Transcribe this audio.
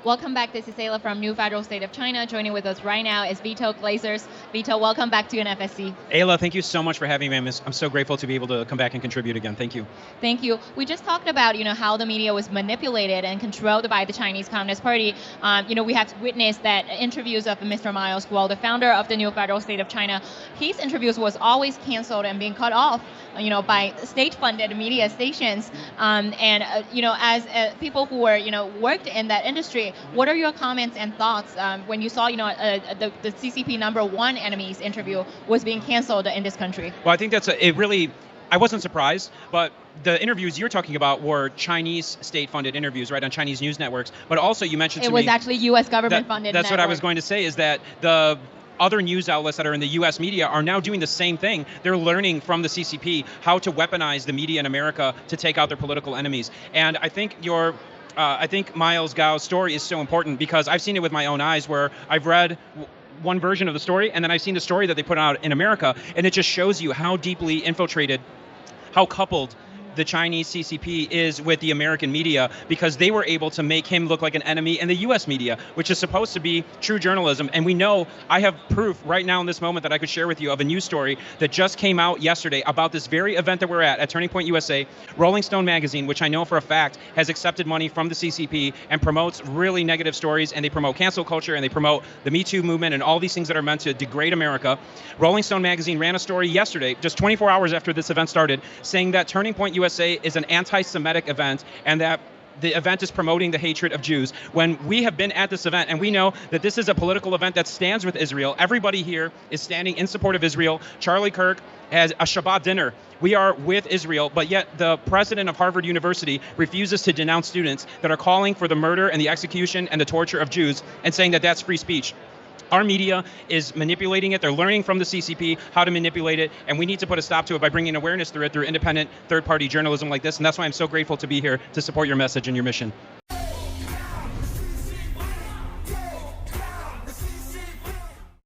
Welcome back. This is Ayla from New Federal State of China. Joining with us right now is Vito Glazers. Vito, welcome back to NFSC. Ayla, thank you so much for having me. I'm so grateful to be able to come back and contribute again. Thank you. Thank you. We just talked about, how the media was manipulated and controlled by the Chinese Communist Party. We have witnessed that interviews of Mr. Miles Guo, the founder of the New Federal State of China, his interviews was always canceled and being cut off, by state-funded media stations. As people who were, worked in that industry, what are your comments and thoughts when you saw, the CCP #1 enemy's interview was being canceled in this country? Well, I think I wasn't surprised, but the interviews you're talking about were Chinese state-funded interviews, right, on Chinese news networks. But also you mentioned it was actually U.S. government-funded That's what I was going to say, is that the other news outlets that are in the U.S. media are now doing the same thing. They're learning from the CCP how to weaponize the media in America to take out their political enemies. And I think I think Miles Guo's story is so important because I've seen it with my own eyes, where I've read one version of the story and then I've seen the story that they put out in America, and it just shows you how deeply infiltrated, how coupled the Chinese CCP is with the American media, because they were able to make him look like an enemy in the US media, which is supposed to be true journalism. And we know, I have proof right now in this moment that I could share with you of a news story that just came out yesterday about this very event that we're at Turning Point USA. Rolling Stone magazine, which I know for a fact has accepted money from the CCP and promotes really negative stories, and they promote cancel culture, and they promote the Me Too movement and all these things that are meant to degrade America. Rolling Stone magazine ran a story yesterday, just 24 hours after this event started, saying that Turning Point USA is an anti-Semitic event, and that the event is promoting the hatred of Jews, when we have been at this event and we know that this is a political event that stands with Israel. Everybody here is standing in support of Israel. Charlie Kirk has a Shabbat dinner. We are with Israel, but yet the president of Harvard University refuses to denounce students that are calling for the murder and the execution and the torture of Jews, and saying that that's free speech. Our media is manipulating it. They're learning from the CCP how to manipulate it, and we need to put a stop to it by bringing awareness through it, through independent third-party journalism like this. And that's why I'm so grateful to be here to support your message and your mission.